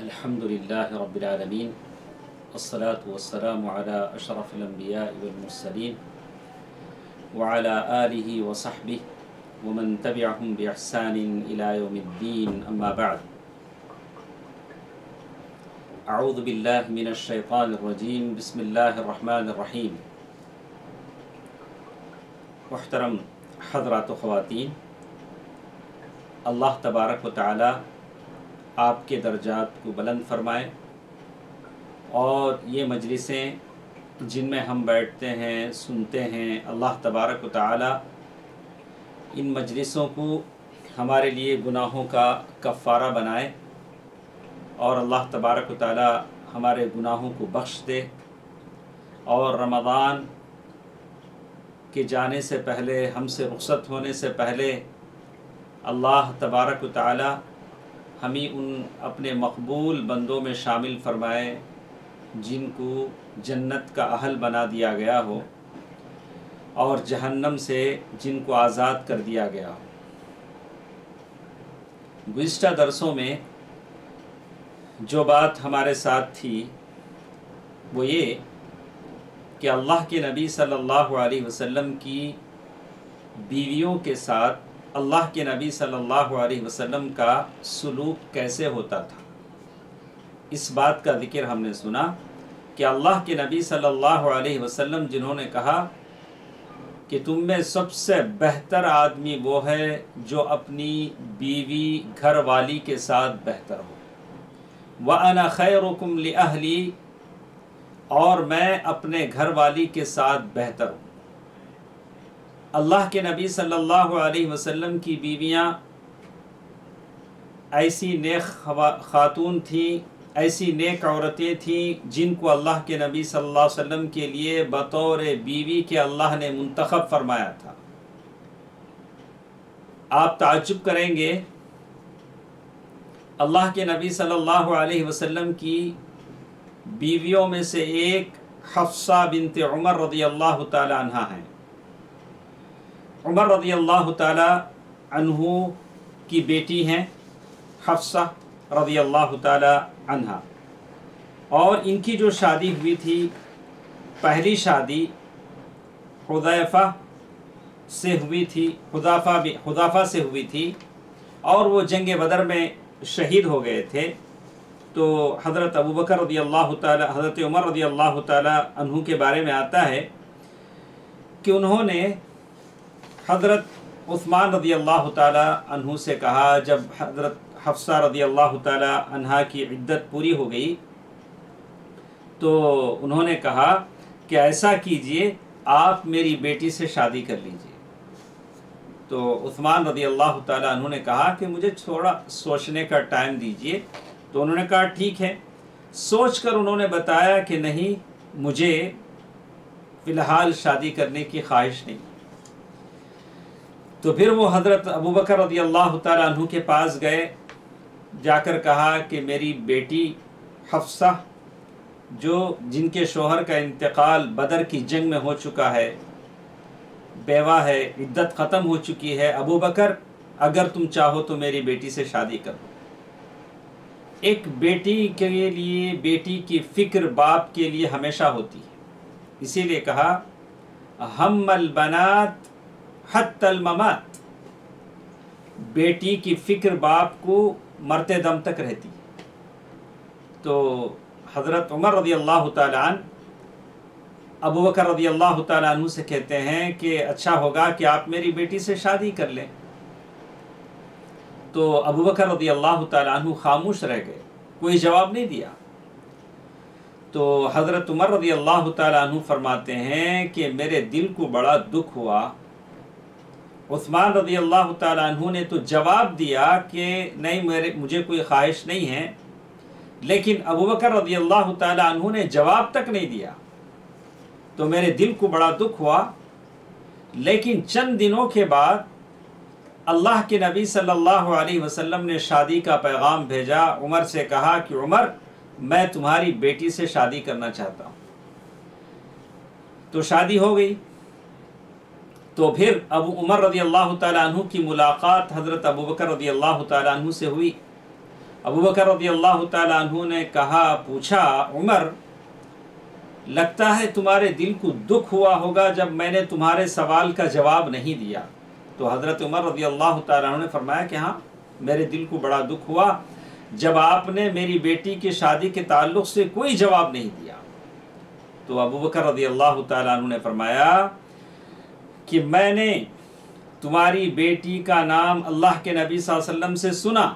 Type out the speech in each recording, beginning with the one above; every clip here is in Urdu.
الحمد لله رب العالمين والصلاة والسلام على أشرف الأنبياء والمرسلين وعلى آله وصحبه ومن تبعهم بإحسان إلى يوم الدين أما بعد أعوذ بالله من الشيطان الرجيم بسم الله الرحمن الرحيم محترم حضرات و خواتین، اللہ تبارک و تعالی آپ کے درجات کو بلند فرمائے، اور یہ مجلسیں جن میں ہم بیٹھتے ہیں سنتے ہیں، اللہ تبارک و تعالی ان مجلسوں کو ہمارے لیے گناہوں کا کفارہ بنائے، اور اللہ تبارک و تعالی ہمارے گناہوں کو بخش دے، اور رمضان کے جانے سے پہلے، ہم سے رخصت ہونے سے پہلے، اللہ تبارک و تعالی ہمیں ان اپنے مقبول بندوں میں شامل فرمائے جن کو جنت کا اہل بنا دیا گیا ہو، اور جہنم سے جن کو آزاد کر دیا گیا ہو۔ گزشتہ درسوں میں جو بات ہمارے ساتھ تھی وہ یہ کہ اللہ کے نبی صلی اللہ علیہ وسلم کی بیویوں کے ساتھ اللہ کے نبی صلی اللہ علیہ وسلم کا سلوک کیسے ہوتا تھا۔ اس بات کا ذکر ہم نے سنا کہ اللہ کے نبی صلی اللہ علیہ وسلم جنہوں نے کہا کہ تم میں سب سے بہتر آدمی وہ ہے جو اپنی بیوی گھر والی کے ساتھ بہتر ہو، وَأَنَا خَيْرُكُمْ لِأَهْلِي، اور میں اپنے گھر والی کے ساتھ بہتر ہوں۔ اللہ کے نبی صلی اللہ علیہ وسلم کی بیویاں ایسی نیک خاتون تھیں، ایسی نیک عورتیں تھیں جن کو اللہ کے نبی صلی اللہ علیہ وسلم کے لیے بطور بیوی کے اللہ نے منتخب فرمایا تھا۔ آپ تعجب کریں گے، اللہ کے نبی صلی اللہ علیہ وسلم کی بیویوں میں سے ایک حفصہ بنت عمر رضی اللہ تعالی عنہ ہیں۔ عمر رضی اللہ تعالی عنہ کی بیٹی ہیں حفصہ رضی اللہ تعالی عنہ، اور ان کی جو شادی ہوئی تھی، پہلی شادی حذیفہ سے ہوئی تھی، حذیفہ سے ہوئی تھی، اور وہ جنگ بدر میں شہید ہو گئے تھے۔ تو حضرت ابوبکر رضی اللہ تعالی، حضرت عمر رضی اللہ تعالی عنہ کے بارے میں آتا ہے کہ انہوں نے حضرت عثمان رضی اللہ تعالی عنہ سے کہا، جب حضرت حفصہ رضی اللہ تعالی عنہ کی عدت پوری ہو گئی تو انہوں نے کہا کہ ایسا کیجئے، آپ میری بیٹی سے شادی کر لیجئے۔ تو عثمان رضی اللہ تعالی عنہ نے کہا کہ مجھے تھوڑا سوچنے کا ٹائم دیجئے۔ تو انہوں نے کہا ٹھیک ہے۔ سوچ کر انہوں نے بتایا کہ نہیں، مجھے فی الحال شادی کرنے کی خواہش نہیں۔ تو پھر وہ حضرت ابوبکر رضی اللہ تعالی عنہ کے پاس گئے، جا کر کہا کہ میری بیٹی حفصہ جن کے شوہر کا انتقال بدر کی جنگ میں ہو چکا ہے، بیوہ ہے، عدت ختم ہو چکی ہے، ابوبکر اگر تم چاہو تو میری بیٹی سے شادی کرو۔ ایک بیٹی کے لیے، بیٹی کی فکر باپ کے لیے ہمیشہ ہوتی ہے، اسی لیے کہا ہم البنات حتی الممات، بیٹی کی فکر باپ کو مرتے دم تک رہتی ہے۔ تو حضرت عمر رضی اللہ تعالی عنہ ابوبکر رضی اللہ تعالی عنہ سے کہتے ہیں کہ اچھا ہوگا کہ آپ میری بیٹی سے شادی کر لیں۔ تو ابوبکر رضی اللہ تعالی عنہ خاموش رہ گئے، کوئی جواب نہیں دیا۔ تو حضرت عمر رضی اللہ تعالی عنہ فرماتے ہیں کہ میرے دل کو بڑا دکھ ہوا۔ عثمان رضی اللہ تعالی عنہ نے تو جواب دیا کہ نہیں، مجھے کوئی خواہش نہیں ہے، لیکن ابوبکر رضی اللہ تعالی عنہ نے جواب تک نہیں دیا۔ تو میرے دل کو بڑا دکھ ہوا، لیکن چند دنوں کے بعد اللہ کے نبی صلی اللہ علیہ وسلم نے شادی کا پیغام بھیجا، عمر سے کہا کہ عمر، میں تمہاری بیٹی سے شادی کرنا چاہتا ہوں۔ تو شادی ہو گئی۔ تو پھر ابو عمر رضی اللہ تعالیٰ عنہ کی ملاقات حضرت ابوبکر رضی اللہ تعالیٰ عنہ سے ہوئی، ابو بکر رضی اللہ تعالیٰ عنہ نے کہا، پوچھا، عمر لگتا ہے تمہارے دل کو دکھ ہوا ہوگا جب میں نے تمہارے سوال کا جواب نہیں دیا؟ تو حضرت عمر رضی اللہ تعالیٰ عنہ نے فرمایا کہ ہاں، میرے دل کو بڑا دکھ ہوا جب آپ نے میری بیٹی کی شادی کے تعلق سے کوئی جواب نہیں دیا۔ تو ابو بکر رضی اللہ تعالیٰ عنہ نے فرمایا کہ میں نے تمہاری بیٹی کا نام اللہ کے نبی صلی اللہ علیہ وسلم سے سنا،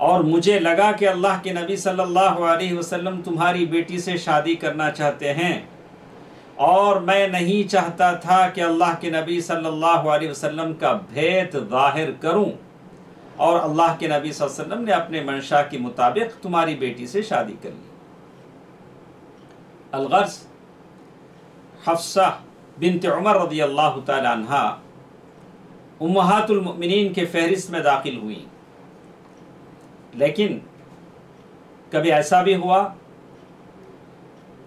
اور مجھے لگا کہ اللہ کے نبی صلی اللہ علیہ وسلم تمہاری بیٹی سے شادی کرنا چاہتے ہیں، اور میں نہیں چاہتا تھا کہ اللہ کے نبی صلی اللہ علیہ وسلم کا بھید ظاہر کروں، اور اللہ کے نبی صلی اللہ علیہ وسلم نے اپنے منشا کے مطابق تمہاری بیٹی سے شادی کر لی۔ الغرض، حفصہ بنت عمر رضی اللہ تعالی عنہا امہات المؤمنین کے فہرست میں داخل ہوئی، لیکن کبھی ایسا بھی ہوا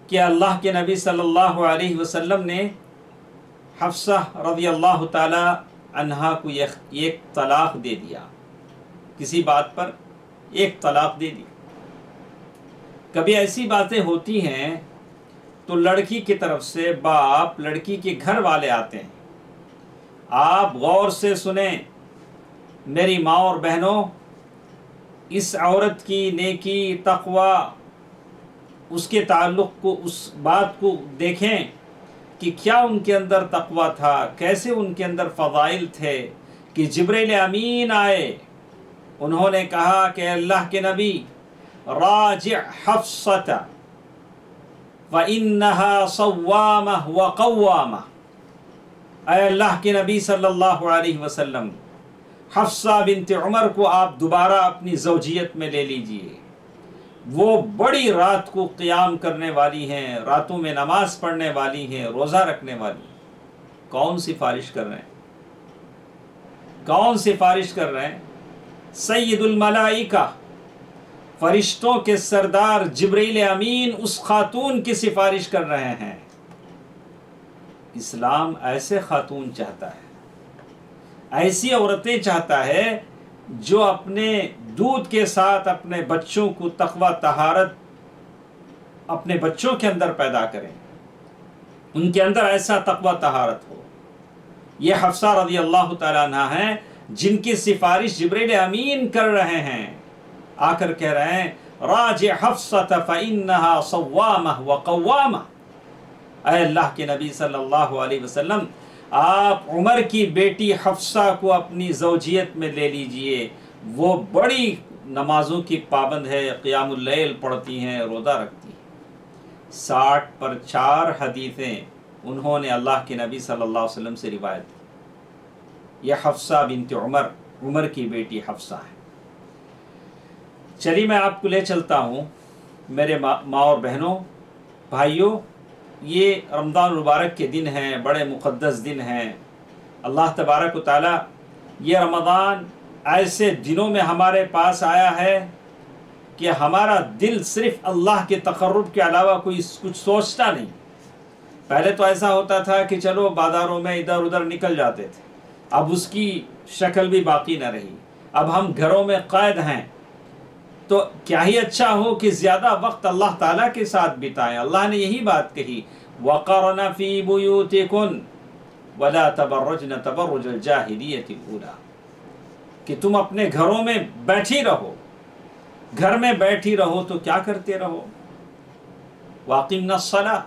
کہ اللہ کے نبی صلی اللہ علیہ وسلم نے حفصہ رضی اللہ تعالی عنہا کو ایک طلاق دے دیا، کسی بات پر ایک طلاق دے دی۔ کبھی ایسی باتیں ہوتی ہیں تو لڑکی کی طرف سے باپ لڑکی کے گھر والے آتے ہیں۔ آپ غور سے سنیں میری ماں اور بہنوں، اس عورت کی نیکی، تقوی، اس کے تعلق کو، اس بات کو دیکھیں کہ کیا ان کے اندر تقوی تھا، کیسے ان کے اندر فضائل تھے کہ جبریل امین آئے، انہوں نے کہا کہ اللہ کے نبی راجع حفصۃ وَإِنَّهَا صَوَّامَةٌ وَقَوَّامَةٌ، اے اللہ کے نبی صلی اللہ علیہ وسلم، حفصہ بنت عمر کو آپ دوبارہ اپنی زوجیت میں لے لیجئے، وہ بڑی رات کو قیام کرنے والی ہیں، راتوں میں نماز پڑھنے والی ہیں، روزہ رکھنے والی ہیں۔ کون سفارش کر رہے ہیں؟ کون سفارش کر رہے ہیں؟ سید الملائکہ، فرشتوں کے سردار جبریل امین اس خاتون کی سفارش کر رہے ہیں۔ اسلام ایسے خاتون چاہتا ہے، ایسی عورتیں چاہتا ہے جو اپنے دودھ کے ساتھ اپنے بچوں کو تقوی طہارت اپنے بچوں کے اندر پیدا کریں، ان کے اندر ایسا تقوی طہارت ہو۔ یہ حفصہ رضی اللہ تعالیٰ عنہ ہیں جن کی سفارش جبریل امین کر رہے ہیں، آ کر کہہ رہے ہیں راجع حفصۃ فإنها صوامة وقوامة، اے اللہ کے نبی صلی اللہ علیہ وسلم، آپ عمر کی بیٹی حفصہ کو اپنی زوجیت میں لے لیجئے، وہ بڑی نمازوں کی پابند ہے، قیام اللیل پڑھتی ہیں، روزہ رکھتی ہیں۔ 60 پر 4 حدیثیں انہوں نے اللہ کے نبی صلی اللہ علیہ وسلم سے روایت کی۔ یہ حفصہ بنت عمر، عمر کی بیٹی حفصہ ہے۔ چلیے میں آپ کو لے چلتا ہوں میرے ماں اور بہنوں، بھائیوں، یہ رمضان المبارک کے دن ہیں، بڑے مقدس دن ہیں۔ اللہ تبارک و تعالیٰ یہ رمضان ایسے دنوں میں ہمارے پاس آیا ہے کہ ہمارا دل صرف اللہ کے تقرب کے علاوہ کوئی کچھ سوچتا نہیں۔ پہلے تو ایسا ہوتا تھا کہ چلو بازاروں میں ادھر ادھر نکل جاتے تھے، اب اس کی شکل بھی باقی نہ رہی، اب ہم گھروں میں قید ہیں۔ تو کیا ہی اچھا ہو کہ زیادہ وقت اللہ تعالیٰ کے ساتھ بتائیں۔ اللہ نے یہی بات کہی، وَقَرْنَ فِي بُيُوتِكُنَّ وَلَا تَبَرَّجْنَ تَبَرُّجَ الْجَاهِلِيَّةِ الْأُولَىٰ، کہ تم اپنے گھروں میں بیٹھی رہو، گھر میں بیٹھی رہو تو کیا کرتے رہو؟ وَأَقِمْنَا الصَّلَاةَ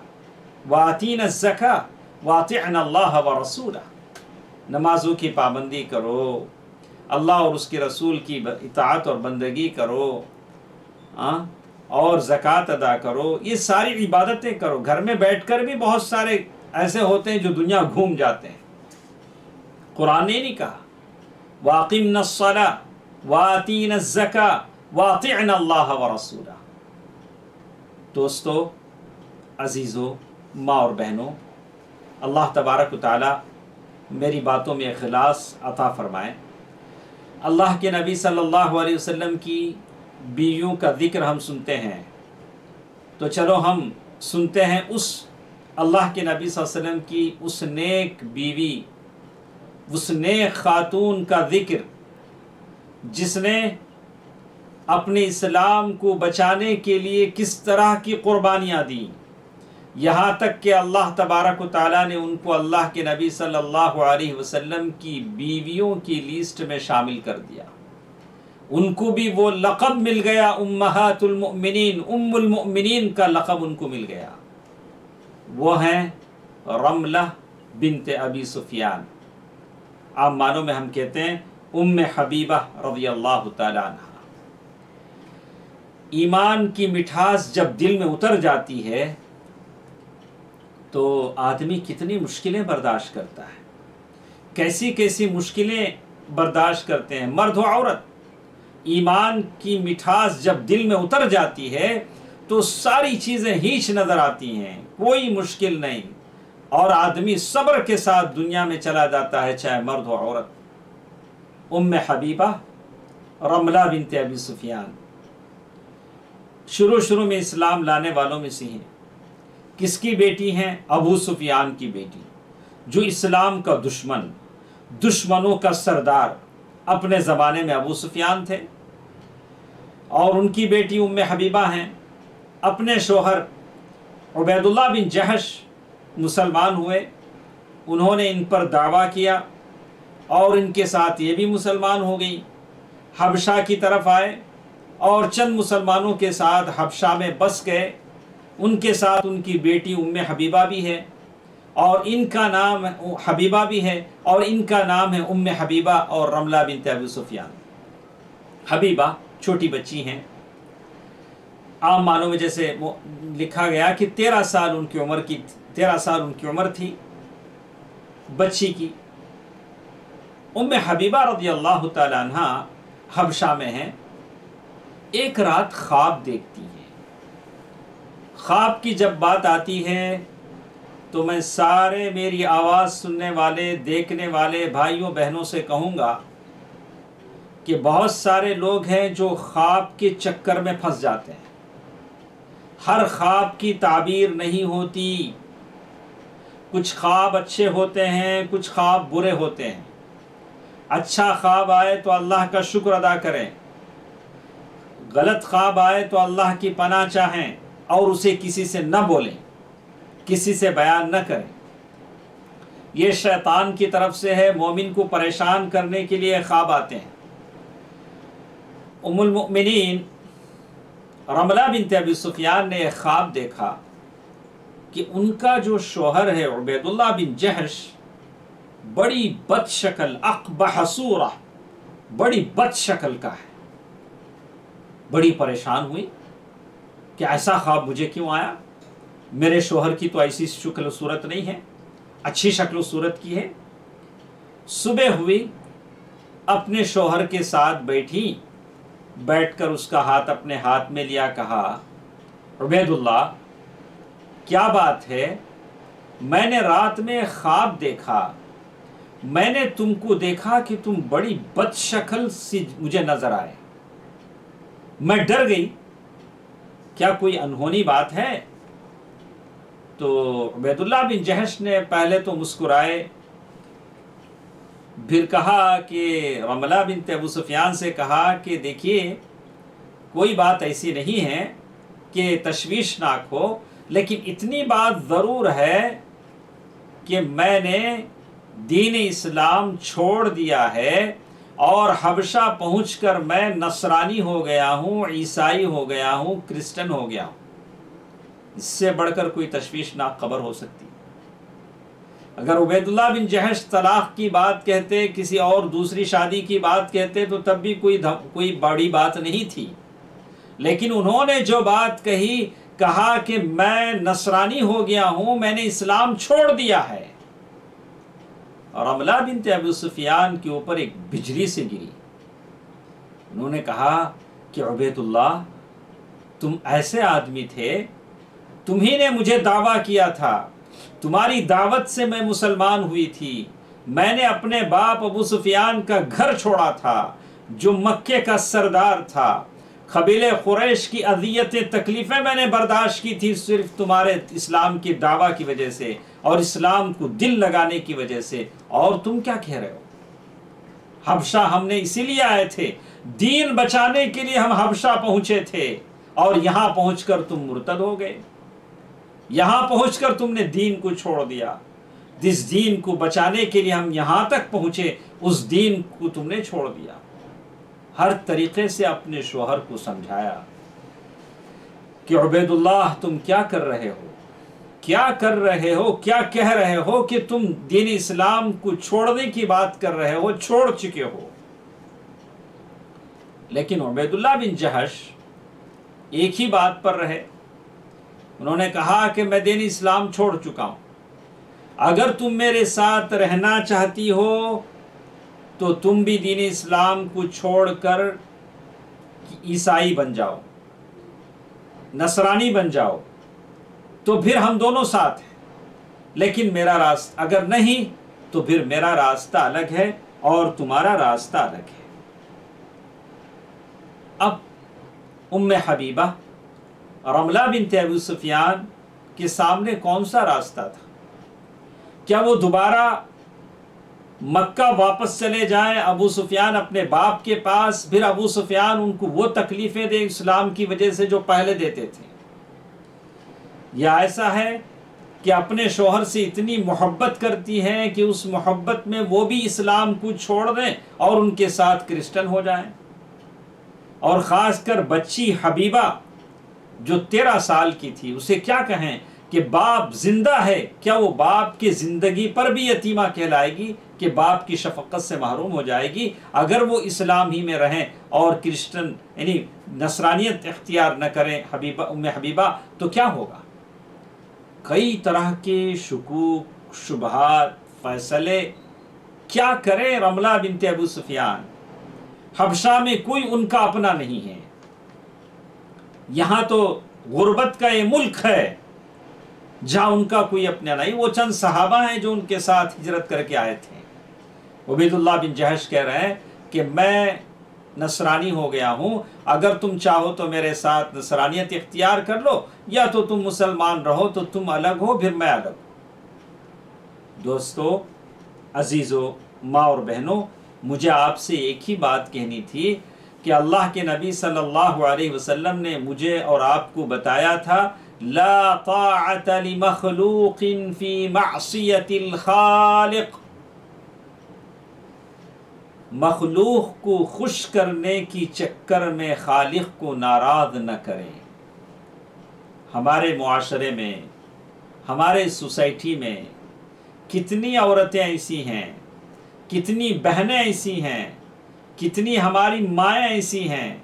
وَآتِينَا الزَّكَاةَ وَأَطِعْنَا اللَّهَ وَرَسُولَهُ، نمازوں کی پابندی کرو، اللہ اور اس کے رسول کی اطاعت اور بندگی کرو، اور زکوٰۃ ادا کرو، یہ ساری عبادتیں کرو۔ گھر میں بیٹھ کر بھی بہت سارے ایسے ہوتے ہیں جو دنیا گھوم جاتے ہیں۔ قرآن نے نہیں کہا وَأَقِمْنَا الصَّلَاةَ وَآتِينَا الزَّكَاةَ وَأَطِعْنَا اللَّهَ وَرَسُولَهُ۔ دوستو، عزیزو، ماں اور بہنوں، اللہ تبارک و تعالی میری باتوں میں اخلاص عطا فرمائے۔ اللہ کے نبی صلی اللہ علیہ وسلم کی بیویوں کا ذکر ہم سنتے ہیں، تو چلو ہم سنتے ہیں اس اللہ کے نبی صلی اللہ علیہ وسلم کی اس نیک بیوی، اس نیک خاتون کا ذکر جس نے اپنے اسلام کو بچانے کے لیے کس طرح کی قربانیاں دیں، یہاں تک کہ اللہ تبارک و تعالیٰ نے ان کو اللہ کے نبی صلی اللہ علیہ وسلم کی بیویوں کی لسٹ میں شامل کر دیا۔ ان کو بھی وہ لقب مل گیا، امہات المؤمنین، ام المؤمنین کا لقب ان کو مل گیا۔ وہ ہیں رملہ بنت ابی سفیان، عام معنوں میں ہم کہتے ہیں ام حبیبہ رضی اللہ تعالی عنہ۔ ایمان کی مٹھاس جب دل میں اتر جاتی ہے تو آدمی کتنی مشکلیں برداشت کرتا ہے، کیسی کیسی مشکلیں برداشت کرتے ہیں مرد و عورت۔ ایمان کی مٹھاس جب دل میں اتر جاتی ہے تو ساری چیزیں ہیچ نظر آتی ہیں، کوئی مشکل نہیں، اور آدمی صبر کے ساتھ دنیا میں چلا جاتا ہے، چاہے مرد ہو عورت۔ ام حبیبہ رملہ بنت ابی سفیان شروع میں اسلام لانے والوں میں سے ہیں۔ کس کی بیٹی ہیں؟ ابو سفیان کی بیٹی، جو اسلام کا دشمنوں کا سردار اپنے زمانے میں ابو سفیان تھے، اور ان کی بیٹی ام حبیبہ ہیں۔ اپنے شوہر عبید اللہ بن جہش مسلمان ہوئے، انہوں نے ان پر دعویٰ کیا اور ان کے ساتھ یہ بھی مسلمان ہو گئی، حبشہ کی طرف آئے اور چند مسلمانوں کے ساتھ حبشہ میں بس گئے۔ ان کے ساتھ ان کی بیٹی ام حبیبہ بھی ہے، اور ان کا نام حبیبہ بھی ہے، اور ان کا نام ہے ام حبیبہ اور رملہ بنت ابی سفیان۔ حبیبہ چھوٹی بچی ہیں، عام معنوں میں جیسے لکھا گیا کہ 13 سال ان کی عمر تھی بچی کی۔ ام حبیبہ رضی اللہ تعالی عنہ حبشہ میں ہیں، ایک رات خواب دیکھتی ہیں۔ خواب کی جب بات آتی ہے تو میں سارے میری آواز سننے والے دیکھنے والے بھائیوں بہنوں سے کہوں گا کہ بہت سارے لوگ ہیں جو خواب کے چکر میں پھنس جاتے ہیں۔ ہر خواب کی تعبیر نہیں ہوتی، کچھ خواب اچھے ہوتے ہیں، کچھ خواب برے ہوتے ہیں۔ اچھا خواب آئے تو اللہ کا شکر ادا کریں، غلط خواب آئے تو اللہ کی پناہ چاہیں اور اسے کسی سے نہ بولیں، کسی سے بیان نہ کریں۔ یہ شیطان کی طرف سے ہے، مومن کو پریشان کرنے کے لیے خواب آتے ہیں۔ ام المؤمنین رملہ بنت ابی سفیان نے ایک خواب دیکھا کہ ان کا جو شوہر ہے عبید اللہ بن جہش بڑی بد شکل، اقبح صورہ، بڑی بد شکل کا ہے۔ بڑی پریشان ہوئی کہ ایسا خواب مجھے کیوں آیا، میرے شوہر کی تو ایسی شکل و صورت نہیں ہے، اچھی شکل و صورت کی ہے۔ صبح ہوئی، اپنے شوہر کے ساتھ بیٹھ کر اس کا ہاتھ اپنے ہاتھ میں لیا، کہا عبید اللہ کیا بات ہے؟ میں نے رات میں خواب دیکھا، میں نے تم کو دیکھا کہ تم بڑی بد شکل سی مجھے نظر آئے، میں ڈر گئی، کیا کوئی انہونی بات ہے؟ تو عبید اللہ بن جہش نے پہلے تو مسکرائے، پھر کہا کہ رملہ بنت ابو سفیان سے کہا کہ دیکھیے کوئی بات ایسی نہیں ہے کہ تشویشناک ہو، لیکن اتنی بات ضرور ہے کہ میں نے دین اسلام چھوڑ دیا ہے اور حبشہ پہنچ کر میں نصرانی ہو گیا ہوں، عیسائی ہو گیا ہوں، کرسچن ہو گیا ہوں۔ اس سے بڑھ کر کوئی تشویشناک خبر ہو سکتی؟ اگر عبید اللہ بن جہش طلاق کی بات کہتے، کسی اور دوسری شادی کی بات کہتے تو تب بھی کوئی بڑی بات نہیں تھی، لیکن انہوں نے جو بات کہا کہ میں نصرانی ہو گیا ہوں، میں نے اسلام چھوڑ دیا ہے۔ رملہ بنت ابی سفیان کے اوپر ایک بجلی سے گری۔ انہوں نے کہا کہ عبید اللہ تم ایسے آدمی تھے، تمہیں نے مجھے دعویٰ کیا تھا، تمہاری دعوت سے میں مسلمان ہوئی تھی، میں نے اپنے باپ ابو سفیان کا گھر چھوڑا تھا جو مکے کا سردار تھا، قبیلہ قریش کی اذیتیں تکلیفیں میں نے برداشت کی تھی صرف تمہارے اسلام کی دعویٰ کی وجہ سے اور اسلام کو دل لگانے کی وجہ سے، اور تم کیا کہہ رہے ہو؟ حبشہ ہم نے اسی لیے آئے تھے، دین بچانے کے لیے ہم حبشہ پہنچے تھے، اور یہاں پہنچ کر تم مرتد ہو گئے، یہاں پہنچ کر تم نے دین کو چھوڑ دیا۔ جس دین کو بچانے کے لیے ہم یہاں تک پہنچے، اس دین کو تم نے چھوڑ دیا۔ ہر طریقے سے اپنے شوہر کو سمجھایا کہ عبید اللہ تم کیا کر رہے ہو، کیا کر رہے ہو، کیا کہہ رہے ہو کہ تم دین اسلام کو چھوڑنے کی بات کر رہے ہو، چھوڑ چکے ہو۔ لیکن عبید اللہ بن جہش ایک ہی بات پر رہے، انہوں نے کہا کہ میں دین اسلام چھوڑ چکا ہوں، اگر تم میرے ساتھ رہنا چاہتی ہو تو تم بھی دین اسلام کو چھوڑ کر عیسائی بن جاؤ، نصرانی بن جاؤ، تو پھر ہم دونوں ساتھ ہیں، لیکن میرا راستہ اگر نہیں تو پھر میرا راستہ الگ ہے اور تمہارا راستہ الگ ہے۔ اب ام حبیبہ رملہ بنت ابو سفیان کے سامنے کون سا راستہ تھا؟ کیا وہ دوبارہ مکہ واپس چلے جائیں ابو سفیان اپنے باپ کے پاس، پھر ابو سفیان ان کو وہ تکلیفیں دے اسلام کی وجہ سے جو پہلے دیتے تھے، یا ایسا ہے کہ اپنے شوہر سے اتنی محبت کرتی ہیں کہ اس محبت میں وہ بھی اسلام کو چھوڑ دیں اور ان کے ساتھ کرسچن ہو جائیں؟ اور خاص کر بچی حبیبہ جو 13 سال کی تھی، اسے کیا کہیں کہ باپ زندہ ہے، کیا وہ باپ کی زندگی پر بھی یتیمہ کہلائے گی کہ باپ کی شفقت سے محروم ہو جائے گی؟ اگر وہ اسلام ہی میں رہیں اور کرسچن یعنی نصرانیت اختیار نہ کریں ام حبیبہ، تو کیا ہوگا؟ کئی طرح کے شکوک، شبہات، فیصلے کیا کریں رملہ بنت ابو سفیان؟ حبشہ میں کوئی ان کا اپنا نہیں ہے، یہاں تو غربت کا یہ ملک ہے جہاں ان کا کوئی اپنا نہیں۔ وہ چند صحابہ ہیں جو ان کے ساتھ ہجرت کر کے آئے تھے۔ عبید اللہ بن جہش کہہ رہے ہیں کہ میں نصرانی ہو گیا ہوں، اگر تم چاہو تو میرے ساتھ نصرانیت اختیار کر لو، یا تو تم مسلمان رہو تو تم الگ ہو، پھر میں الگ ہوں۔ دوستو، عزیزو، ماں اور بہنوں، مجھے آپ سے ایک ہی بات کہنی تھی کہ اللہ کے نبی صلی اللہ علیہ وسلم نے مجھے اور آپ کو بتایا تھا لا طاعت لمخلوق فی معصیت الخالق، مخلوق کو خوش کرنے کی چکر میں خالق کو ناراض نہ کریں۔ ہمارے معاشرے میں، ہمارے سوسائٹی میں کتنی عورتیں ایسی ہیں، کتنی بہنیں ایسی ہیں، کتنی ہماری مائیں ایسی ہیں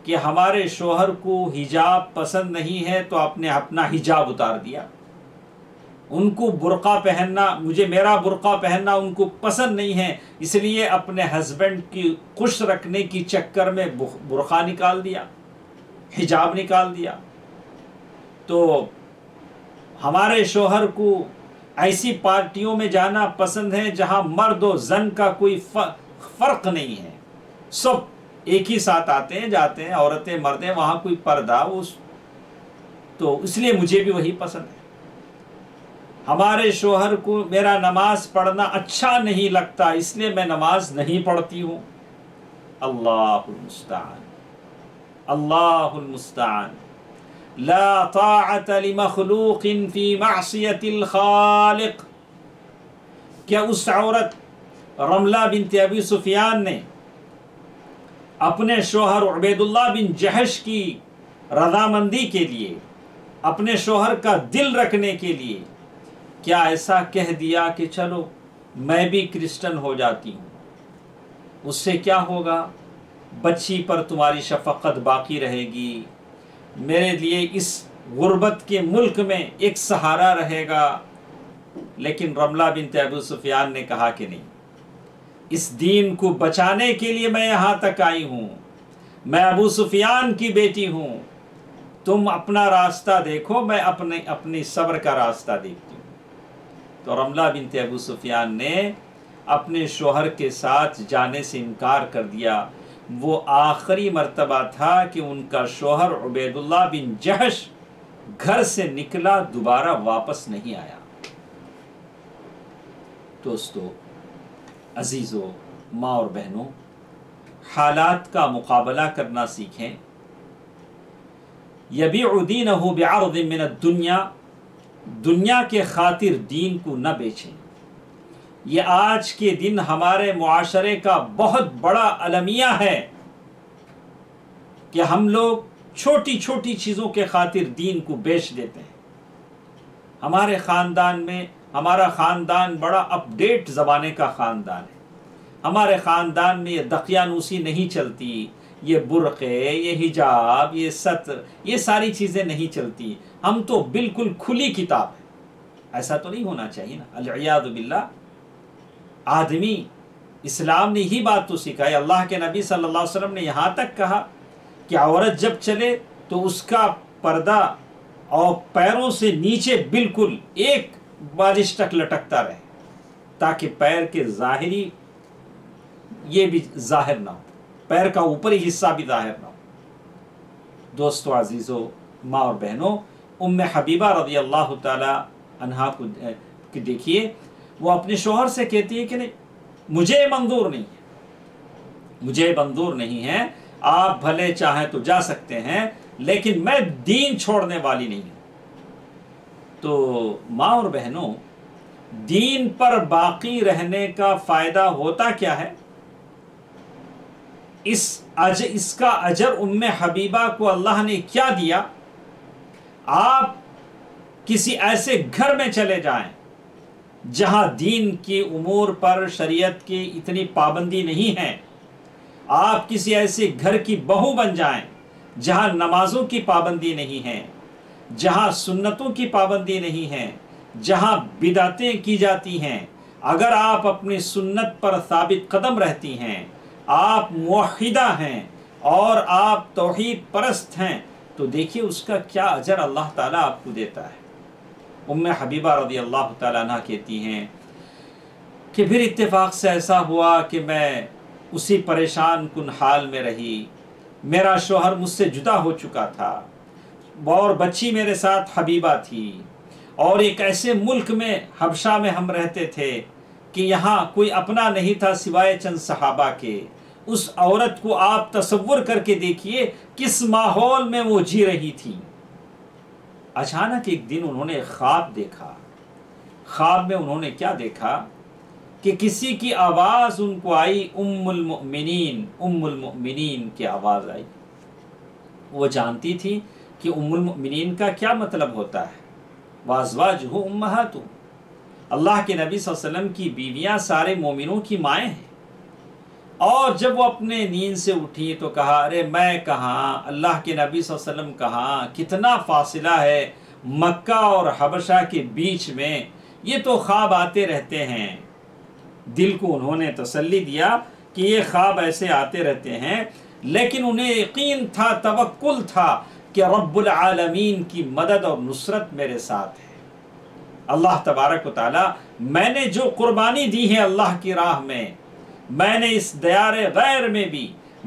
کہ ہمارے شوہر کو حجاب پسند نہیں ہے تو اپنا حجاب اتار دیا، ان کو برقع پہننا، میرا برقع پہننا ان کو پسند نہیں ہے، اس لیے اپنے ہسبینڈ کی خوش رکھنے کی چکر میں برقع نکال دیا، حجاب نکال دیا۔ تو ہمارے شوہر کو ایسی پارٹیوں میں جانا پسند ہے جہاں مرد و زن کا کوئی فرق نہیں ہے، سب ایک ہی ساتھ آتے ہیں جاتے ہیں، عورتیں مردیں، وہاں کوئی پردہ، تو اس لیے مجھے بھی وہی پسند ہے۔ ہمارے شوہر کو میرا نماز پڑھنا اچھا نہیں لگتا، اس لیے میں نماز نہیں پڑھتی ہوں۔ اللہ المستعان، اللہ المستعان۔ لا طاعت لمخلوق فی معصیت الخالق۔ کیا اس عورت رملہ بنت ابی سفیان نے اپنے شوہر عبید اللہ بن جہش کی رضامندی کے لیے، اپنے شوہر کا دل رکھنے کے لیے کیا ایسا کہہ دیا کہ چلو میں بھی کرسچن ہو جاتی ہوں، اس سے کیا ہوگا؟ بچی پر تمہاری شفقت باقی رہے گی، میرے لیے اس غربت کے ملک میں ایک سہارا رہے گا۔ لیکن رملہ بنت ابو سفیان نے کہا کہ نہیں، اس دین کو بچانے کے لیے میں یہاں تک آئی ہوں، میں ابو سفیان کی بیٹی ہوں، تم اپنا راستہ دیکھو، میں اپنی صبر کا راستہ دیکھتی ہوں۔ تو رملہ بنت ابو سفیان نے اپنے شوہر کے ساتھ جانے سے انکار کر دیا۔ وہ آخری مرتبہ تھا کہ ان کا شوہر عبید اللہ بن جہش گھر سے نکلا، دوبارہ واپس نہیں آیا۔ دوستو، عزیزو، ماں اور بہنوں، حالات کا مقابلہ کرنا سیکھیں۔ یبیع دینہ بعرض من الدنیا، دنیا کے خاطر دین کو نہ بیچیں۔ یہ آج کے دن ہمارے معاشرے کا بہت بڑا المیہ ہے کہ ہم لوگ چھوٹی چھوٹی چیزوں کے خاطر دین کو بیچ دیتے ہیں۔ ہمارے خاندان میں، ہمارا خاندان بڑا اپ ڈیٹ زمانے کا خاندان ہے۔ ہمارے خاندان میں یہ دقیانوسی نہیں چلتی، یہ برقعے، یہ حجاب، یہ ستر، یہ ساری چیزیں نہیں چلتی۔ ہم تو بالکل کھلی کتاب ہے۔ ایسا تو نہیں ہونا چاہیے نا، العیاذ باللہ۔ آدمی، اسلام نے یہی بات تو سکھائی۔ اللہ کے نبی صلی اللہ علیہ وسلم نے یہاں تک کہا کہ عورت جب چلے تو اس کا پردہ اور پیروں سے نیچے بالکل ایک بالش تک لٹکتا رہے، تاکہ پیر کے ظاہری یہ بھی ظاہر نہ ہو، پیر کا اوپری حصہ بھی ظاہر نہ ہو۔ دوستو عزیزو، ماں اور بہنوں، ام حبیبہ رضی اللہ تعالی عنہا کو دیکھیے، وہ اپنے شوہر سے کہتی ہے کہ نہیں، مجھے منظور نہیں ہے، مجھے منظور نہیں ہے، آپ بھلے چاہیں تو جا سکتے ہیں، لیکن میں دین چھوڑنے والی نہیں ہوں۔ تو ماں اور بہنوں، دین پر باقی رہنے کا فائدہ ہوتا کیا ہے؟ اس کا اجر ام حبیبہ کو اللہ نے کیا دیا؟ آپ کسی ایسے گھر میں چلے جائیں جہاں دین کی امور پر شریعت کی اتنی پابندی نہیں ہے، آپ کسی ایسے گھر کی بہو بن جائیں جہاں نمازوں کی پابندی نہیں ہے، جہاں سنتوں کی پابندی نہیں ہے، جہاں بدعتیں کی جاتی ہیں، اگر آپ اپنی سنت پر ثابت قدم رہتی ہیں، آپ موحدہ ہیں اور آپ توحید پرست ہیں، تو دیکھیے اس کا کیا اجر اللہ تعالیٰ آپ کو دیتا ہے۔ ام حبیبہ رضی اللہ تعالیٰ عنہ کہتی ہیں کہ پھر اتفاق سے ایسا ہوا کہ میں اسی پریشان کن حال میں رہی، میرا شوہر مجھ سے جدا ہو چکا تھا اور بچی میرے ساتھ حبیبہ تھی، اور ایک ایسے ملک میں، حبشہ میں ہم رہتے تھے کہ یہاں کوئی اپنا نہیں تھا سوائے چند صحابہ کے۔ اس عورت کو آپ تصور کر کے دیکھیے کس ماحول میں وہ جی رہی تھی۔ اچانک ایک دن انہوں نے خواب دیکھا۔ خواب میں انہوں نے کیا دیکھا کہ کسی کی آواز ان کو آئی، ام المؤمنین، ام المؤمنین کی آواز آئی۔ وہ جانتی تھی کہ ام المؤمنین کا کیا مطلب ہوتا ہے، وازواجہ امہاتہم، اللہ کے نبی صلی اللہ علیہ وسلم کی بیویاں سارے مومنوں کی مائیں ہیں۔ اور جب وہ اپنے نیند سے اٹھی تو کہا، ارے میں کہاں، اللہ کے نبی صلی اللہ علیہ وسلم کہاں، کتنا فاصلہ ہے مکہ اور حبشہ کے بیچ میں، یہ تو خواب آتے رہتے ہیں۔ دل کو انہوں نے تسلی دیا کہ یہ خواب ایسے آتے رہتے ہیں، لیکن انہیں یقین تھا، توکل تھا کہ رب العالمین کی مدد اور نصرت میرے ساتھ ہے۔ اللہ تبارک و تعالی، میں نے جو قربانی دی ہے اللہ کی راہ میں، میں نے اس دیار غیر میں بھی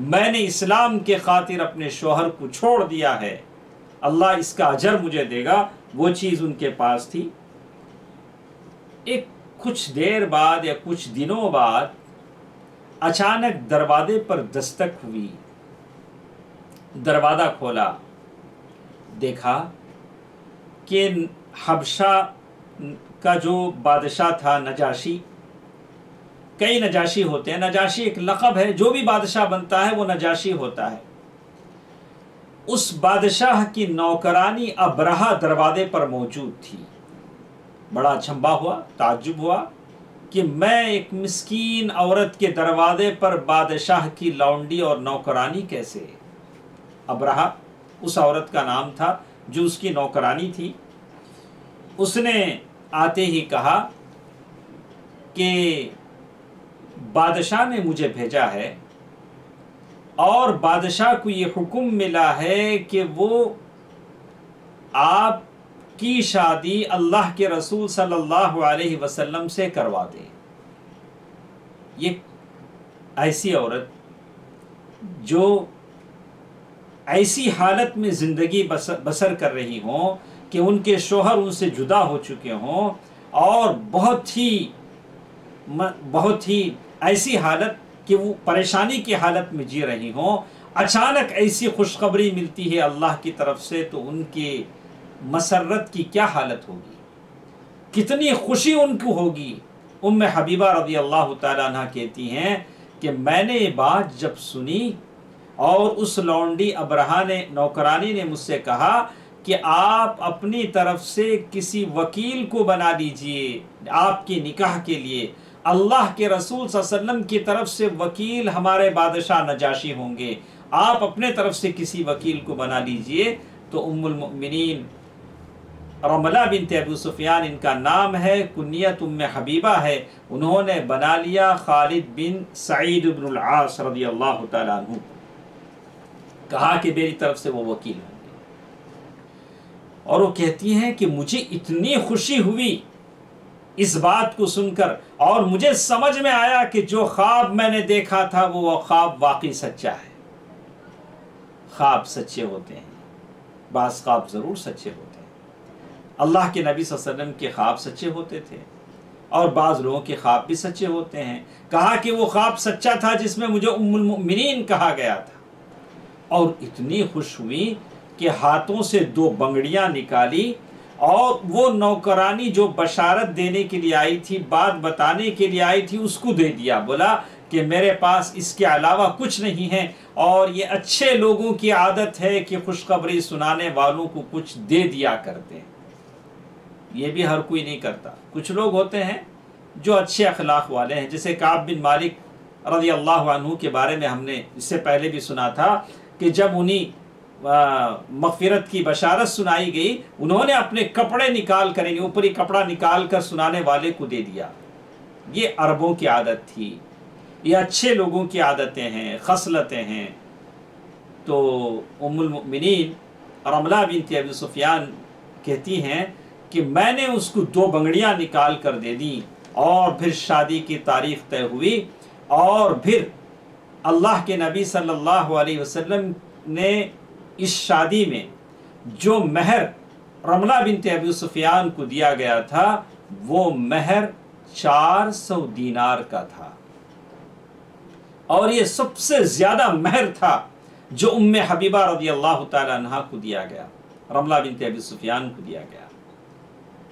میں نے اسلام کے خاطر اپنے شوہر کو چھوڑ دیا ہے، اللہ اس کا اجر مجھے دے گا۔ وہ چیز ان کے پاس تھی۔ ایک کچھ دیر بعد یا کچھ دنوں بعد اچانک دروازے پر دستک ہوئی، دروازہ کھولا، دیکھا کہ حبشہ کا جو بادشاہ تھا نجاشی، کئی نجاشی ہوتے ہیں، نجاشی ایک لقب ہے، جو بھی بادشاہ بنتا ہے وہ نجاشی ہوتا ہے۔ اس بادشاہ کی نوکرانی ابرہہ دروازے پر موجود تھی۔ بڑا اچنبھا ہوا، تعجب ہوا کہ میں ایک مسکین عورت کے دروازے پر بادشاہ کی لونڈی اور نوکرانی کیسے؟ ابرہہ اس عورت کا نام تھا جو اس کی نوکرانی تھی۔ اس نے آتے ہی کہا کہ بادشاہ نے مجھے بھیجا ہے اور بادشاہ کو یہ حکم ملا ہے کہ وہ آپ کی شادی اللہ کے رسول صلی اللہ علیہ وسلم سے کروا دے۔ یہ ایسی عورت جو ایسی حالت میں زندگی بسر کر رہی ہوں کہ ان کے شوہر ان سے جدا ہو چکے ہوں، اور بہت ہی ایسی حالت کہ وہ پریشانی کی حالت میں جی رہی ہوں، اچانک ایسی خوشخبری ملتی ہے اللہ کی طرف سے، تو ان کی مسرت کی کیا حالت ہوگی، کتنی خوشی ان کو ہوگی۔ ام حبیبہ رضی اللہ تعالیٰ عنہ کہتی ہیں کہ میں نے یہ بات جب سنی اور اس لونڈی ابرہہ نے، نوکرانی نے مجھ سے کہا کہ آپ اپنی طرف سے کسی وکیل کو بنا دیجئے آپ کے نکاح کے لیے، اللہ کے رسول صلی اللہ علیہ وسلم کی طرف سے وکیل ہمارے بادشاہ نجاشی ہوں گے، آپ اپنے طرف سے کسی وکیل کو بنا لیجئے۔ تو ام المؤمنین رملہ بنت ابو سفیان ان کا نام ہے، کنیت ام حبیبہ ہے، انہوں نے بنا لیا خالد بن سعید بن العاص رضی اللہ تعالیٰ عنہ، کہا کہ میری طرف سے وہ وکیل ہوں گے۔ اور وہ کہتی ہیں کہ مجھے اتنی خوشی ہوئی اس بات کو سن کر، اور مجھے سمجھ میں آیا کہ جو خواب میں نے دیکھا تھا وہ خواب واقعی سچا ہے۔ خواب سچے ہوتے ہیں، بعض خواب ضرور سچے ہوتے ہیں۔ اللہ کے نبی صلی اللہ علیہ وسلم کے خواب سچے ہوتے تھے، اور بعض لوگوں کے خواب بھی سچے ہوتے ہیں۔ کہا کہ وہ خواب سچا تھا جس میں مجھے ام المؤمنین کہا گیا تھا، اور اتنی خوش ہوئی کہ ہاتھوں سے 2 بنگڑیاں نکالی، اور وہ نوکرانی جو بشارت دینے کے لیے آئی تھی، بات بتانے کے لیے آئی تھی، اس کو دے دیا، بولا کہ میرے پاس اس کے علاوہ کچھ نہیں ہے، اور یہ اچھے لوگوں کی عادت ہے کہ خوشخبری سنانے والوں کو کچھ دے دیا کرتے ہیں۔ یہ بھی ہر کوئی نہیں کرتا، کچھ لوگ ہوتے ہیں جو اچھے اخلاق والے ہیں، جیسے کعب بن مالک رضی اللہ عنہ کے بارے میں ہم نے اس سے پہلے بھی سنا تھا کہ جب انہیں مغفرت کی بشارت سنائی گئی، انہوں نے اپنے کپڑے نکال کر، اوپری کپڑا نکال کر سنانے والے کو دے دیا۔ یہ عربوں کی عادت تھی، یہ اچھے لوگوں کی عادتیں ہیں، خصلتیں ہیں۔ تو ام المؤمنین رملہ بنت ابی سفیان کہتی ہیں کہ میں نے اس کو 2 بنگڑیاں نکال کر دے دیں، اور پھر شادی کی تاریخ طے ہوئی، اور پھر اللہ کے نبی صلی اللہ علیہ وسلم نے اس شادی میں جو مہر رملہ بنت ابی سفیان کو دیا گیا تھا، وہ مہر 400 دینار کا تھا، اور یہ سب سے زیادہ مہر تھا جو ام حبیبہ رضی اللہ تعالیٰ عنہ کو دیا گیا، رملہ بنت ابی سفیان کو دیا گیا۔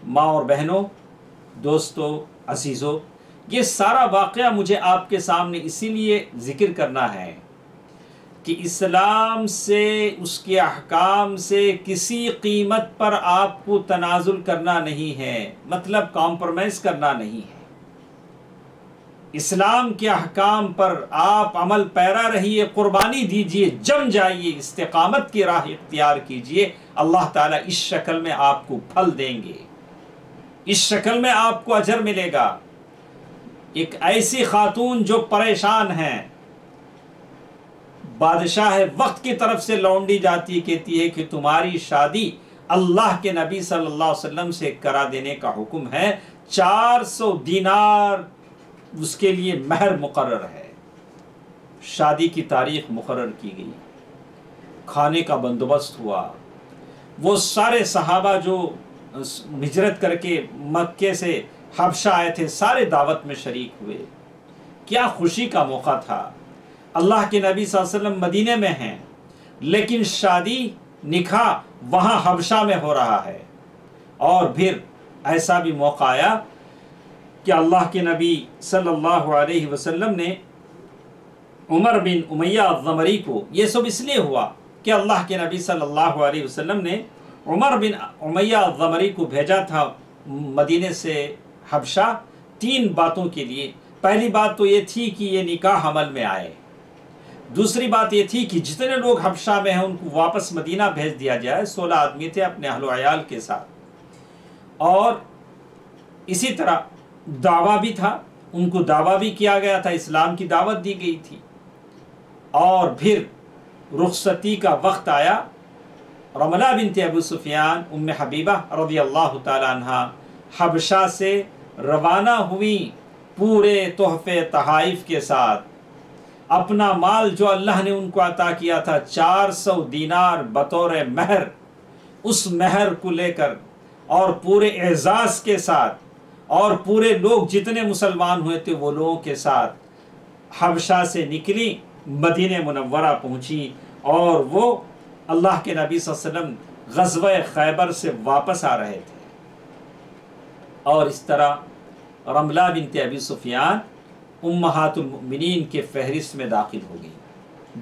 ماں اور بہنوں، دوستوں، عزیزوں، یہ سارا واقعہ مجھے آپ کے سامنے اسی لیے ذکر کرنا ہے کہ اسلام سے، اس کے احکام سے کسی قیمت پر آپ کو تنازل کرنا نہیں ہے، مطلب کمپرومائز کرنا نہیں ہے۔ اسلام کے احکام پر آپ عمل پیرا رہیے، قربانی دیجئے، جم جائیے، استقامت کی راہ اختیار کیجئے، اللہ تعالیٰ اس شکل میں آپ کو پھل دیں گے، اس شکل میں آپ کو اجر ملے گا۔ ایک ایسی خاتون جو پریشان ہیں، بادشاہ وقت کی طرف سے لونڈی جاتی کہتی ہے کہ تمہاری شادی اللہ کے نبی صلی اللہ علیہ وسلم سے کرا دینے کا حکم ہے، 400 دینار اس کے لیے مہر مقرر ہے۔ شادی کی تاریخ مقرر کی گئی، کھانے کا بندوبست ہوا، وہ سارے صحابہ جو ہجرت کر کے مکے سے حبشہ آئے تھے، سارے دعوت میں شریک ہوئے۔ کیا خوشی کا موقع تھا۔ اللہ کے نبی صلی اللہ علیہ وسلم مدینے میں ہیں، لیکن شادی، نکاح وہاں حبشہ میں ہو رہا ہے۔ اور پھر ایسا بھی موقع آیا کہ اللہ کے نبی صلی اللہ علیہ وسلم نے عمر بن امیہ الضمری کو، یہ سب اس لیے ہوا کہ اللہ کے نبی صلی اللہ علیہ وسلم نے عمر بن امیہ الضمری کو بھیجا تھا مدینے سے حبشہ 3 باتوں کے لیے۔ پہلی بات تو یہ تھی کہ یہ نکاح عمل میں آئے، دوسری بات یہ تھی کہ جتنے لوگ حبشہ میں ہیں ان کو واپس مدینہ بھیج دیا جائے، 16 آدمی تھے اپنے اہل و عیال کے ساتھ، اور اسی طرح دعویٰ بھی تھا، ان کو دعویٰ بھی کیا گیا تھا، اسلام کی دعوت دی گئی تھی۔ اور پھر رخصتی کا وقت آیا، رملہ بنت ابو سفیان ام حبیبہ رضی اللہ تعالی عنہ حبشہ سے روانہ ہوئی پورے تحفے تحائف کے ساتھ، اپنا مال جو اللہ نے ان کو عطا کیا تھا 400 دینار بطور مہر، اس مہر کو لے کر اور پورے اعزاز کے ساتھ، اور پورے لوگ جتنے مسلمان ہوئے تھے وہ لوگوں کے ساتھ حبشہ سے نکلی، مدینہ منورہ پہنچی، اور وہ اللہ کے نبی صلی اللہ علیہ وسلم غزوہ خیبر سے واپس آ رہے تھے، اور اس طرح رملہ بنت ابی سفیان امہات المؤمنین کے فہرست میں داخل ہو گئی۔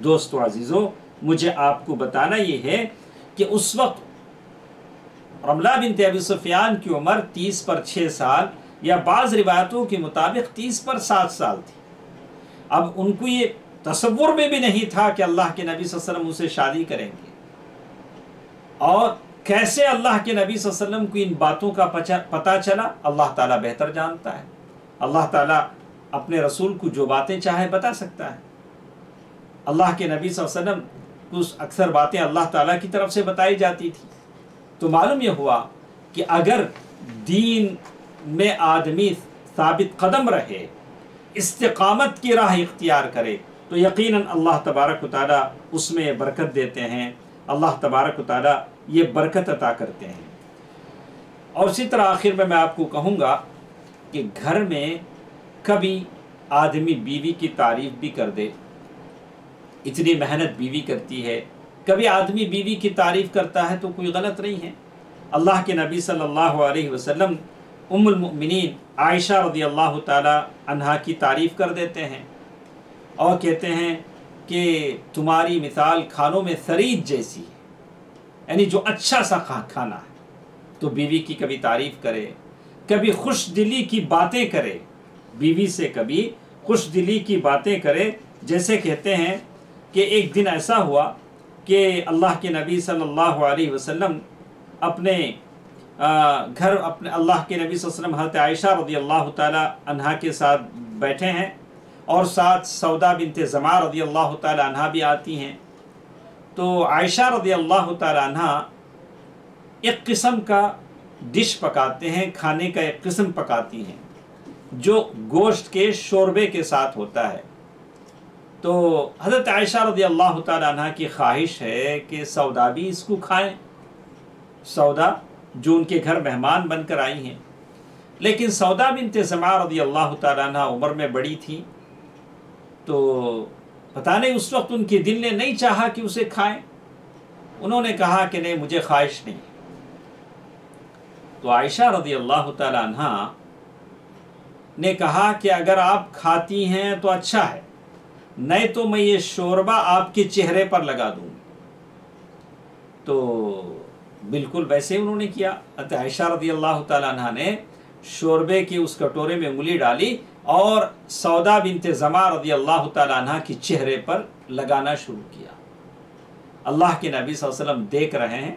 دوستو عزیزو، مجھے آپ کو بتانا یہ ہے کہ اس وقت رملہ بنت ابی سفیان کی عمر 30 پر 6 سال یا بعض روایتوں کے مطابق 30 پر 7 سال تھی۔ اب ان کو یہ تصور میں بھی نہیں تھا کہ اللہ کے نبی صلی اللہ علیہ وسلم اسے شادی کریں گے، اور کیسے اللہ کے نبی صلی اللہ علیہ وسلم کو ان باتوں کا پتہ چلا، اللہ تعالیٰ بہتر جانتا ہے۔ اللہ تعالیٰ اپنے رسول کو جو باتیں چاہے بتا سکتا ہے۔ اللہ کے نبی صلی اللہ علیہ وسلم کو اکثر باتیں اللہ تعالیٰ کی طرف سے بتائی جاتی تھی۔ تو معلوم یہ ہوا کہ اگر دین میں آدمی ثابت قدم رہے، استقامت کی راہ اختیار کرے، تو یقیناً اللہ تبارک و تعالیٰ اس میں برکت دیتے ہیں، اللہ تبارک و تعالیٰ یہ برکت عطا کرتے ہیں۔ اور اسی طرح آخر میں آپ کو کہوں گا کہ گھر میں کبھی آدمی بیوی کی تعریف بھی کر دے، اتنی محنت بیوی کرتی ہے، کبھی آدمی بیوی کی تعریف کرتا ہے تو کوئی غلط نہیں ہے۔ اللہ کے نبی صلی اللہ علیہ وسلم ام المؤمنین عائشہ رضی اللہ تعالی عنہا کی تعریف کر دیتے ہیں، اور کہتے ہیں کہ تمہاری مثال کھانوں میں ثرید جیسی ہے، یعنی جو اچھا سا کھانا ہے۔ تو بیوی کی کبھی تعریف کرے، کبھی خوش دلی کی باتیں کرے، بیوی سے کبھی خوش دلی کی باتیں کرے۔ جیسے کہتے ہیں کہ ایک دن ایسا ہوا کہ اللہ کے نبی صلی اللہ علیہ وسلم اپنے گھر، اپنے اللہ کے نبی صلی اللہ علیہ وسلم حضرت عائشہ رضی اللہ تعالی عنہا کے ساتھ بیٹھے ہیں، اور ساتھ سودا بنت زمعہ رضی اللہ تعالی عنہا بھی آتی ہیں۔ تو عائشہ رضی اللہ تعالی عنہا ایک قسم کا ڈش پکاتے ہیں، کھانے کا ایک قسم پکاتی ہیں جو گوشت کے شوربے کے ساتھ ہوتا ہے۔ تو حضرت عائشہ رضی اللہ تعالی عنہ کی خواہش ہے کہ سودا بھی اس کو کھائیں، سودا جو ان کے گھر مہمان بن کر آئی ہیں، لیکن سودا بنت زمعہ رضی اللہ تعالی عنہ عمر میں بڑی تھی، تو پتہ نہیں اس وقت ان کے دل نے نہیں چاہا کہ اسے کھائیں۔ انہوں نے کہا کہ نہیں، مجھے خواہش نہیں۔ تو عائشہ رضی اللہ تعالی عنہ نے کہا کہ اگر آپ کھاتی ہیں تو اچھا ہے، نہیں تو میں یہ شوربہ آپ کے چہرے پر لگا دوں گی۔ تو بالکل ویسے انہوں نے کیا۔ عائشہ رضی اللہ تعالی عنہ نے شوربے کی اس کٹورے میں انگلی ڈالی اور سودا بنت زمعہ رضی اللہ تعالی عنہ کی چہرے پر لگانا شروع کیا۔ اللہ کے نبی صلی اللہ علیہ وسلم دیکھ رہے ہیں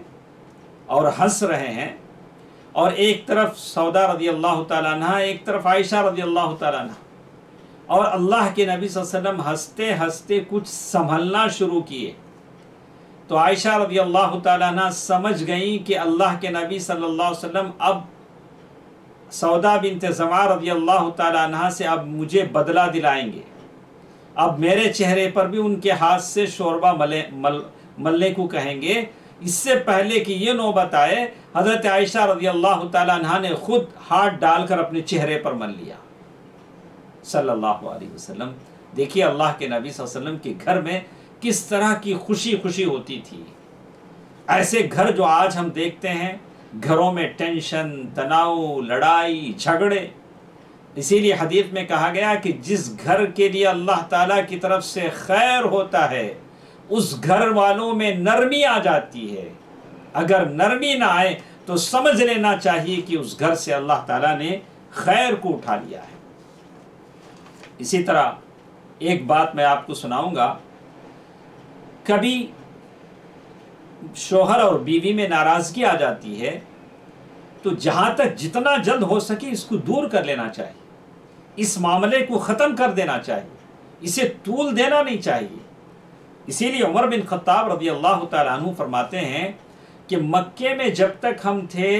اور ہنس رہے ہیں، اور ایک طرف سودا رضی اللہ تعالی عنہ، ایک طرف عائشہ رضی اللہ تعالی عنہ، اور اللہ کے نبی صلی اللہ علیہ وسلم ہنستے ہنستے کچھ سنبھلنا شروع کیے۔ تو عائشہ رضی اللہ تعالی عنہ سمجھ گئیں کہ اللہ کے نبی صلی اللہ علیہ وسلم اب سودا بنت زمعہ رضی اللہ تعالی عنہ سے اب مجھے بدلہ دلائیں گے، اب میرے چہرے پر بھی ان کے ہاتھ سے شوربہ ملنے کو کہیں گے۔ اس سے پہلے کہ یہ نوبت آئے، حضرت عائشہ رضی اللہ تعالی عنہ نے خود ہاتھ ڈال کر اپنے چہرے پر مل لیا صلی اللہ علیہ وسلم۔ دیکھیے اللہ کے نبی صلی اللہ علیہ وسلم کے گھر میں کس طرح کی خوشی خوشی ہوتی تھی۔ ایسے گھر جو آج ہم دیکھتے ہیں، گھروں میں ٹینشن، تناؤ، لڑائی، جھگڑے۔ اسی لیے حدیث میں کہا گیا کہ جس گھر کے لیے اللہ تعالیٰ کی طرف سے خیر ہوتا ہے، اس گھر والوں میں نرمی آ جاتی ہے۔ اگر نرمی نہ آئے تو سمجھ لینا چاہیے کہ اس گھر سے اللہ تعالیٰ نے خیر کو اٹھا لیا ہے۔ اسی طرح ایک بات میں آپ کو سناؤں گا، کبھی شوہر اور بیوی میں ناراضگی آ جاتی ہے تو جہاں تک جتنا جلد ہو سکے اس کو دور کر لینا چاہیے، اس معاملے کو ختم کر دینا چاہیے، اسے طول دینا نہیں چاہیے۔ اسی لیے عمر بن خطاب رضی اللہ تعالیٰ عنہ فرماتے ہیں کہ مکے میں جب تک ہم تھے،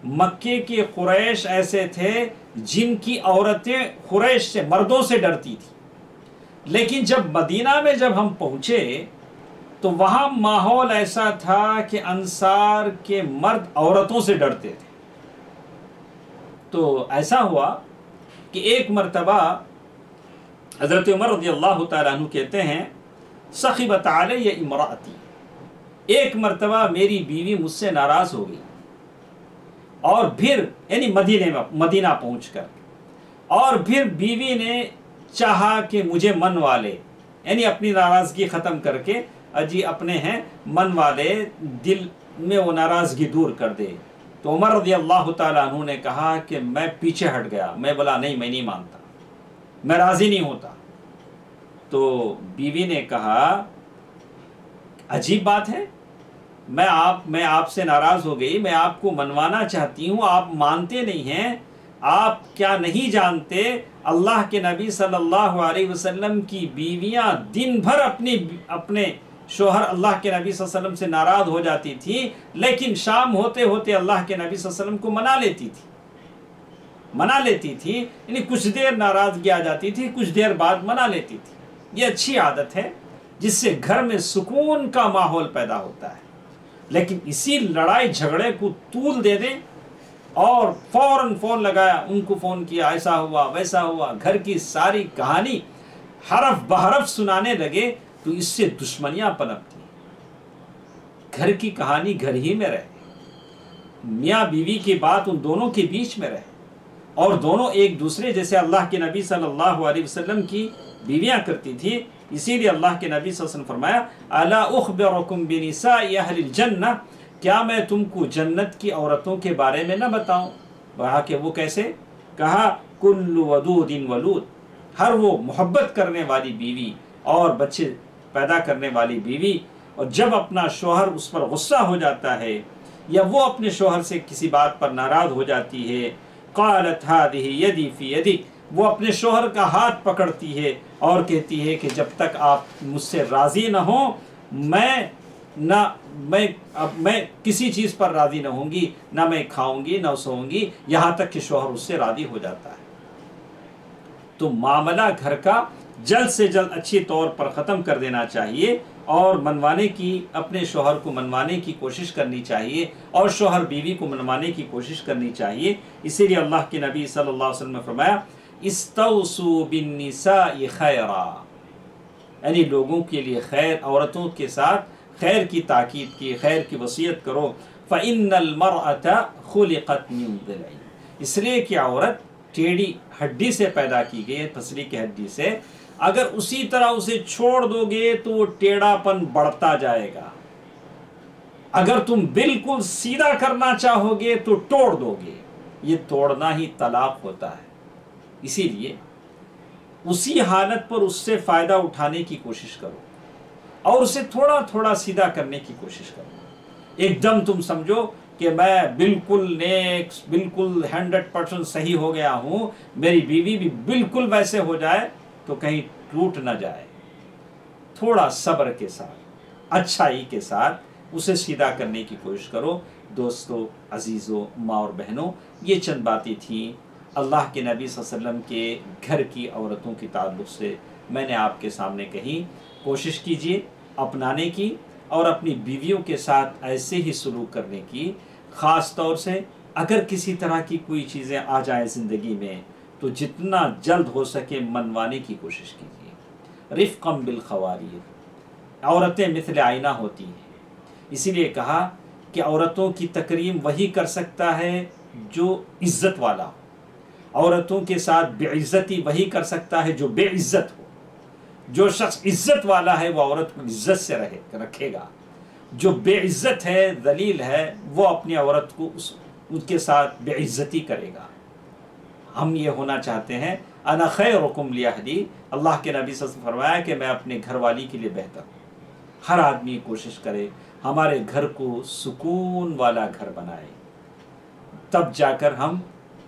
مکے کے قریش ایسے تھے جن کی عورتیں قریش سے، مردوں سے ڈرتی تھی، لیکن جب مدینہ میں جب ہم پہنچے تو وہاں ماحول ایسا تھا کہ انصار کے مرد عورتوں سے ڈرتے تھے۔ تو ایسا ہوا کہ ایک مرتبہ حضرت عمر رضی اللہ تعالیٰ عنہ کہتے ہیں سخبت علی امراتی، ایک مرتبہ میری بیوی مجھ سے ناراض ہو گئی، اور پھر یعنی مدینہ پہنچ کر، اور پھر بیوی نے چاہا کہ مجھے منوا لے، یعنی اپنی ناراضگی ختم کر کے اجی اپنے ہیں منوا لے، دل میں وہ ناراضگی دور کر دے۔ تو عمر رضی اللہ تعالیٰ عنہ نے کہا کہ میں پیچھے ہٹ گیا، میں بولا نہیں، میں نہیں مانتا، میں راضی نہیں ہوتا۔ تو بیوی نے کہا عجیب بات ہے، میں آپ سے ناراض ہو گئی، میں آپ کو منوانا چاہتی ہوں، آپ مانتے نہیں ہیں، آپ کیا نہیں جانتے اللہ کے نبی صلی اللہ علیہ وسلم کی بیویاں دن بھر اپنے شوہر اللہ کے نبی صلی اللہ علیہ وسلم سے ناراض ہو جاتی تھی، لیکن شام ہوتے ہوتے اللہ کے نبی صلی اللہ علیہ وسلم کو منا لیتی تھی، یعنی کچھ دیر ناراضگی آ جاتی تھی، کچھ دیر بعد منا لیتی تھی۔ یہ اچھی عادت ہے جس سے گھر میں سکون کا ماحول پیدا ہوتا ہے، لیکن اسی لڑائی جھگڑے کو طول دے دیں اور فوراً فون لگایا، ان کو فون کیا، ایسا ہوا ویسا ہوا، گھر کی ساری کہانی حرف بحرف سنانے لگے تو اس سے دشمنیاں پنپتی ہیں۔ گھر کی کہانی گھر ہی میں رہے، میاں بیوی کی بات ان دونوں کے بیچ میں رہے، اور دونوں ایک دوسرے جیسے اللہ کے نبی صلی اللہ علیہ وسلم کی بیویاں کرتی تھی۔ اسی لیے اللہ کے نبی صلی اللہ علیہ وسلم فرمایا الا اخبرکم بنساء اہل الجنہ، کیا میں تم کو جنت کی عورتوں کے بارے میں نہ بتاؤں؟ کہا کہ وہ کیسے؟ کہا کل ودود ولود، ہر وہ محبت کرنے والی بیوی اور بچے پیدا کرنے والی بیوی، اور جب اپنا شوہر اس پر غصہ ہو جاتا ہے یا وہ اپنے شوہر سے کسی بات پر ناراض ہو جاتی ہے، قالت هذه يدي في يدك، وہ اپنے شوہر کا ہاتھ پکڑتی ہے اور کہتی ہے کہ جب تک آپ مجھ سے راضی نہ ہوں میں کسی چیز پر راضی نہ ہوں گی، نہ میں کھاؤں گی نہ سوؤں گی، یہاں تک کہ شوہر اس سے راضی ہو جاتا ہے۔ تو معاملہ گھر کا جلد سے جلد اچھی طور پر ختم کر دینا چاہیے، اور اپنے شوہر کو منوانے کی کوشش کرنی چاہیے، اور شوہر بیوی کو منوانے کی کوشش کرنی چاہیے۔ اسی لیے اللہ کے نبی صلی اللہ علیہ وسلم نے فرمایا استوصوا بالنساء خیرا، یعنی لوگوں کے لیے خیر، عورتوں کے ساتھ خیر کی تاکید کی، خیر کی وصیت کرو۔ فإن المرأة خلقت من ضلع، اس لیے کہ عورت ٹیڑھی ہڈی سے پیدا کی گئی ہے، پسلی کی ہڈی سے، اگر اسی طرح اسے چھوڑ دو گے تو وہ ٹیڑھا پن بڑھتا جائے گا، اگر تم بالکل سیدھا کرنا چاہو گے تو توڑ دو گے، یہ توڑنا ہی طلاق ہوتا ہے۔ اسی لیے اسی حالت پر اس سے فائدہ اٹھانے کی کوشش کرو، اور اسے تھوڑا تھوڑا سیدھا کرنے کی کوشش کرو۔ ایک دم تم سمجھو کہ میں بالکل نیک، بالکل 100% صحیح ہو گیا ہوں، میری بیوی بھی بالکل ویسے ہو جائے تو کہیں ٹوٹ نہ جائے۔ تھوڑا صبر کے ساتھ، اچھائی کے ساتھ اسے سیدھا کرنے کی کوشش کرو۔ دوستو، عزیزو، ماں اور بہنوں، یہ چند باتیں تھیں اللہ کے نبی صلی اللہ علیہ وسلم کے گھر کی عورتوں کے تعلق سے میں نے آپ کے سامنے کہی۔ کوشش کیجیے اپنانے کی، اور اپنی بیویوں کے ساتھ ایسے ہی سلوک کرنے کی، خاص طور سے اگر کسی طرح کی کوئی چیزیں آ جائیں زندگی میں تو جتنا جلد ہو سکے منوانے کی کوشش کیجیے۔ رفقا بالخواریر، عورتیں مثل آئینہ ہوتی ہیں، اسی لیے کہا کہ عورتوں کی تکریم وہی کر سکتا ہے جو عزت والا ہو، عورتوں کے ساتھ بے عزتی وہی کر سکتا ہے جو بے عزت ہو۔ جو شخص عزت والا ہے وہ عورت کو عزت سے رکھے گا، جو بے عزت ہے، ذلیل ہے، وہ اپنی عورت کو ان کے ساتھ بے عزتی کرے گا۔ ہم یہ ہونا چاہتے ہیں، انا خیرکم لاہلی، اللہ کے نبی صلی اللہ علیہ وسلم نے فرمایا کہ میں اپنے گھر والی کے لیے بہتر ہوں۔ ہر آدمی کوشش کرے ہمارے گھر کو سکون والا گھر بنائے، تب جا کر ہم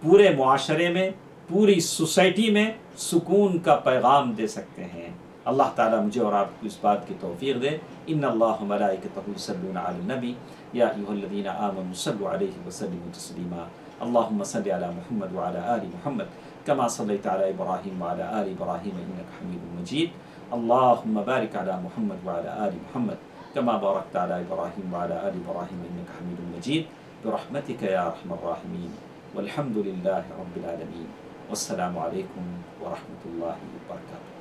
پورے معاشرے میں، پوری سوسائٹی میں سکون کا پیغام دے سکتے ہیں۔ اللہ تعالیٰ مجھے اور آپ کو اس بات کی توفیق دے۔ ان اللہ ملائکتہ یصلون علی النبی یا ایھا الذین آمنوا صلوا علیہ وسلموا تسلیما۔ اللهم صل على محمد وعلى آل محمد كما صليت على إبراهيم وعلى آل إبراهيم إنك حميد مجيد۔ اللهم بارك على محمد وعلى آل محمد كما باركت على إبراهيم وعلى آل إبراهيم إنك حميد مجيد برحمتك يا أرحم الراحمين والحمد لله رب العالمين، والسلام عليكم ورحمة الله وبركاته۔